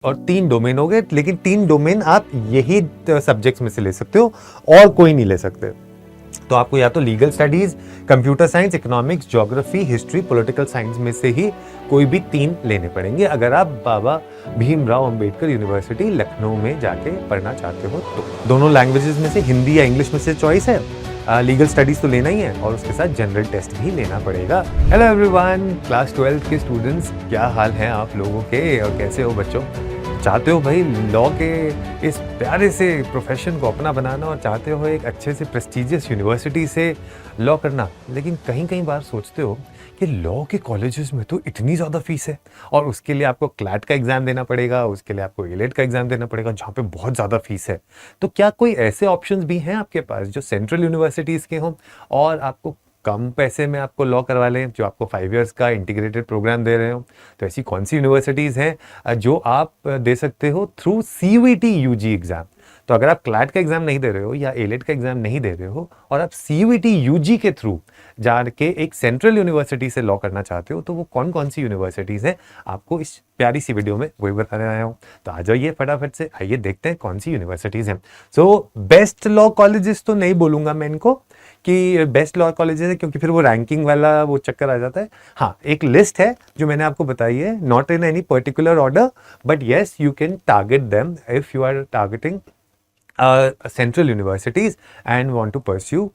और 3 डोमेन हो गए, लेकिन 3 डोमेन आप यही सब्जेक्ट्स में से ले सकते हो और कोई नहीं ले सकते। तो आपको या तो legal studies, computer science, economics, geography, history, political science में से ही कोई भी 3 लेने पड़ेंगे अगर आप बाबा भीमराव अंबेडकर यूनिवर्सिटी लखनऊ में जाके पढ़ना चाहते हो। तो दोनों लैंग्वेजेस में से हिंदी या इंग्लिश में से चॉइस है। लीगल स्टडीज तो लेना ही है और उसके साथ जनरल टेस्ट भी लेना पड़ेगा। हेलो एवरीवन, क्लास 12 के स्टूडेंट्स, क्या हाल है आप लोगों के और कैसे हो बच्चों? चाहते हो भाई लॉ के इस प्यारे से प्रोफेशन को अपना बनाना और चाहते हो एक अच्छे से प्रेस्टिजियस यूनिवर्सिटी से लॉ करना, लेकिन कहीं कहीं बार सोचते हो कि लॉ के कॉलेजेस में तो इतनी ज़्यादा फीस है और उसके लिए आपको क्लैट का एग्ज़ाम देना पड़ेगा, उसके लिए आपको एलेट का एग्ज़ाम देना पड़ेगा जहाँ पे बहुत ज़्यादा फीस है। तो क्या कोई ऐसे ऑप्शंस भी हैं आपके पास जो सेंट्रल यूनिवर्सिटीज़ के हों और आपको कम पैसे में आपको लॉ करवा लें, जो आपको 5 इयर्स का इंटीग्रेटेड प्रोग्राम दे रहे हो? तो ऐसी कौन सी यूनिवर्सिटीज़ हैं जो आप दे सकते हो थ्रू सीयूईटी यूजी एग्ज़ाम? तो अगर आप क्लैट का एग्ज़ाम नहीं दे रहे हो या एलेट का एग्ज़ाम नहीं दे रहे हो और आप सीयूईटी यूजी के थ्रू जाके एक सेंट्रल यूनिवर्सिटी से लॉ करना चाहते हो, तो वो कौन कौन सी यूनिवर्सिटीज़ हैं आपको इस प्यारी सी वीडियो में वही बताने आया हूँ। तो आ जाइए फटाफट से, आइए देखते हैं कौन सी यूनिवर्सिटीज़ हैं। सो बेस्ट लॉ कॉलेजेस तो नहीं बोलूँगा मैं इनको कि बेस्ट लॉ कॉलेजेस है, क्योंकि फिर वो रैंकिंग वाला वो चक्कर आ जाता है। हाँ, एक लिस्ट है जो मैंने आपको बताई है, not in any particular order, but yes you can target them if you are targeting central universities and want to pursue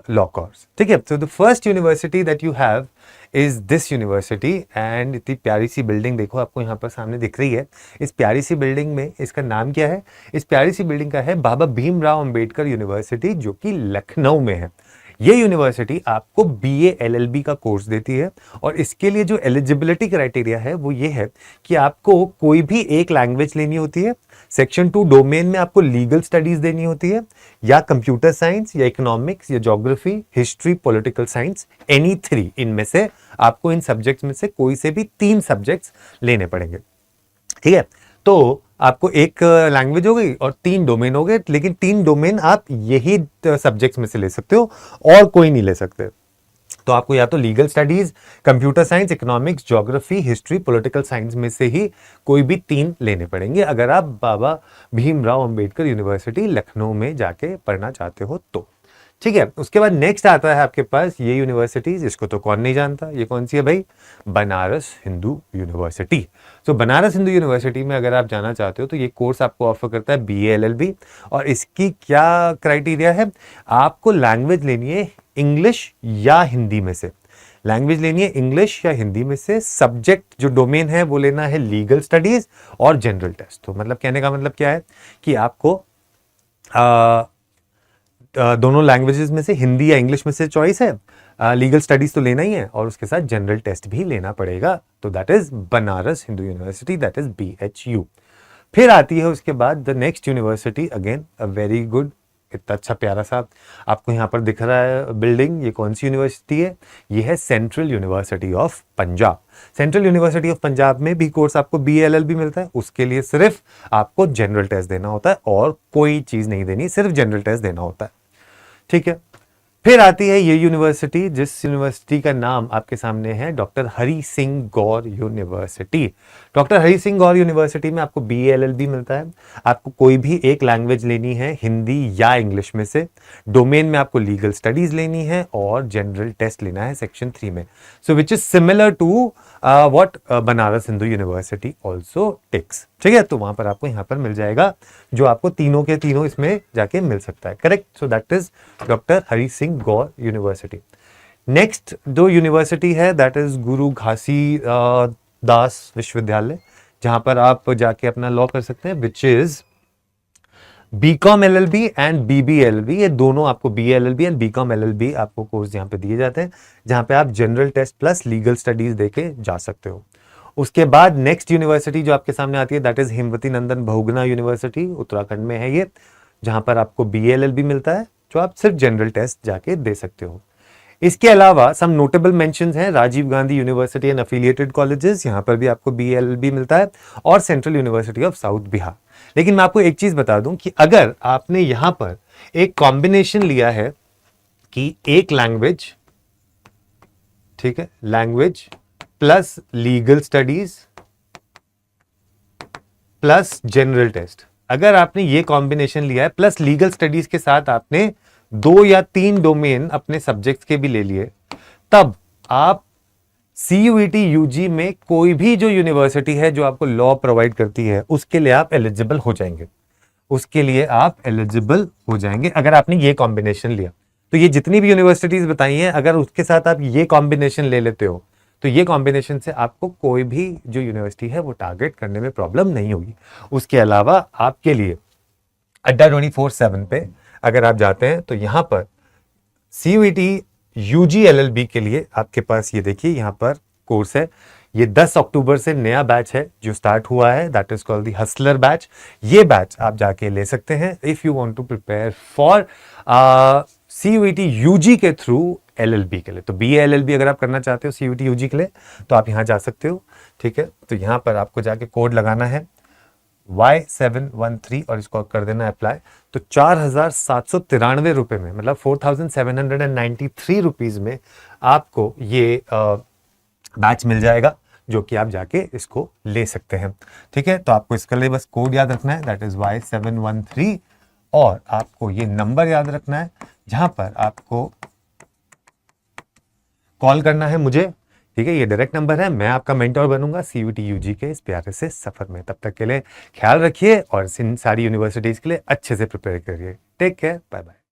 law course. ठीक है, so the first university that you have is this university and इतनी प्यारी सी building देखो आपको यहाँ पर सामने दिख रही है। इस प्यारी सी बिल्डिंग में इसका नाम क्या है? इस प्यारी सी बिल्डिंग का है बाबा भीमराव अंबेडकर यूनिवर्सिटी, जो कि लखनऊ में है। ये यूनिवर्सिटी आपको बीए एलएलबी का कोर्स देती है और इसके लिए जो एलिजिबिलिटी क्राइटेरिया है वो ये है कि आपको कोई भी एक लैंग्वेज लेनी होती है, सेक्शन 2 डोमेन में आपको लीगल स्टडीज देनी होती है, या कंप्यूटर साइंस या इकोनॉमिक्स या geography, history, political science, any 3 इनमें से आपको इन सब्जेक्ट्स में से कोई से भी 3 सब्जेक्ट्स लेने पड़ेंगे। ठीक है, तो आपको एक लैंग्वेज हो गई और 3 डोमेन हो गए, लेकिन 3 डोमेन आप यही सब्जेक्ट्स में से ले सकते हो और कोई नहीं ले सकते। तो आपको या तो legal studies, computer science, economics, geography, history, political science में से ही कोई भी 3 लेने पड़ेंगे अगर आप बाबा भीमराव अंबेडकर यूनिवर्सिटी लखनऊ में जाके पढ़ना चाहते हो तो। ठीक है, उसके बाद नेक्स्ट आता है आपके पास ये यूनिवर्सिटीज, इसको तो कौन नहीं जानता, ये कौन सी है भाई? बनारस हिंदू यूनिवर्सिटी। तो बनारस हिंदू यूनिवर्सिटी में अगर आप जाना चाहते हो तो ये कोर्स आपको ऑफर करता है बीए एलएलबी, और इसकी क्या क्राइटेरिया है? आपको लैंग्वेज लेनी है इंग्लिश या हिंदी में से, लैंग्वेज लेनी है इंग्लिश या हिंदी में से, सब्जेक्ट जो डोमेन है वो लेना है लीगल स्टडीज और जनरल टेस्ट। तो मतलब कहने का मतलब क्या है कि आपको दोनों लैंग्वेजेस में से हिंदी या इंग्लिश में से चॉइस है, लीगल स्टडीज तो लेना ही है और उसके साथ जनरल टेस्ट भी लेना पड़ेगा। तो that is Banaras Hindu university, that is BHU। फिर आती है उसके बाद the next university, again a very good, इतना अच्छा प्यारा सा आपको यहाँ पर दिख रहा है बिल्डिंग, ये कौन सी यूनिवर्सिटी है? ये है central university of Punjab. Central university of Punjab में भी कोर्स आपको BA-LLB मिलता है, उसके लिए सिर्फ आपको जनरल टेस्ट देना होता है और कोई चीज़ नहीं देनी, सिर्फ जनरल टेस्ट देना होता है। ठीक है, फिर आती है ये यूनिवर्सिटी, जिस यूनिवर्सिटी का नाम आपके सामने है, डॉक्टर हरि सिंह गौर यूनिवर्सिटी। डॉक्टर हरि सिंह गौर यूनिवर्सिटी में आपको BA-LLB मिलता है, आपको कोई भी एक लैंग्वेज लेनी है हिंदी या इंग्लिश में से, डोमेन में आपको लीगल स्टडीज लेनी है और जनरल टेस्ट लेना है सेक्शन 3 में। So which is similar to what Banaras Hindu University also takes. ठीक है, तो वहां पर आपको यहाँ पर मिल जाएगा जो आपको तीनों के तीनों इसमें जाके मिल सकता है। Correct, so that is doctor Hari Singh Gaur university. Next जो यूनिवर्सिटी है दैट इज गुरु घासीदास विश्वविद्यालय, जहां पर आप जाके अपना लॉ कर सकते हैं, which is BCom LLB and BB-LLB। ये दोनों आपको BA-LLB एंड BCom LLB आपको कोर्स यहाँ पे दिए जाते हैं, जहां पे आप general test plus legal studies देके जा सकते हो। उसके बाद नेक्स्ट यूनिवर्सिटी जो आपके सामने आती है that is Hemvati Nandan Bahuguna university, Uttarakhand में है ये, जहां पर आपको BA-LLB मिलता है जो आप सिर्फ जनरल टेस्ट जाके दे सकते हो। इसके अलावा सम नोटेबल मेंशंस हैं, Rajiv Gandhi university and affiliated colleges, यहां पर भी आपको BA-LLB मिलता है, और central university of south Bihar. लेकिन मैं आपको एक चीज बता दूं कि अगर आपने यहां पर एक कॉम्बिनेशन लिया है कि एक लैंग्वेज, ठीक है, language plus legal studies plus general test, अगर आपने ये कॉम्बिनेशन लिया है प्लस लीगल स्टडीज के साथ आपने 2 या 3 डोमेन अपने सब्जेक्ट्स के भी ले लिए, तब आप CUET UG में कोई भी जो यूनिवर्सिटी है जो आपको लॉ प्रोवाइड करती है उसके लिए आप एलिजिबल हो जाएंगे, उसके लिए आप एलिजिबल हो जाएंगे अगर आपने ये कॉम्बिनेशन लिया। तो ये जितनी भी यूनिवर्सिटीज बताई हैं, अगर उसके साथ आप ये कॉम्बिनेशन ले लेते हो तो ये कॉम्बिनेशन से आपको कोई भी जो यूनिवर्सिटी है वो टारगेट करने में प्रॉब्लम नहीं होगी। उसके अलावा आपके लिए अड्डा 24/7 पे अगर आप जाते हैं तो यहां पर CUET UG LLB के लिए आपके पास ये देखिए यहां पर कोर्स है, ये 10 अक्टूबर से नया बैच है जो स्टार्ट हुआ है, that is called the hustler batch. ये बैच आप जाके ले सकते हैं if you want to prepare for CUET UG के थ्रू LLB के लिए। तो BA LLB अगर आप करना चाहते हो CUET UG के लिए तो आप यहां जा सकते हो, ठीक है। तो यहां पर आपको जाके कोड लगाना है Y713 और इसको कर देना अप्लाई। तो 4,793 रुपए में, मतलब 4,793 रुपीज में आपको ये बैच मिल जाएगा जो कि आप जाके इसको ले सकते हैं, ठीक है। तो आपको इसके लिए बस कोड याद रखना है, दैट इज Y713, और आपको ये नंबर याद रखना है जहां पर आपको कॉल करना है मुझे, ठीक है। ये डायरेक्ट नंबर है, मैं आपका मेंटोर बनूंगा CUET UG के इस प्यारे से सफर में। तब तक के लिए ख्याल रखिए और इन सारी यूनिवर्सिटीज के लिए अच्छे से प्रिपेयर करिए। Take care, bye bye.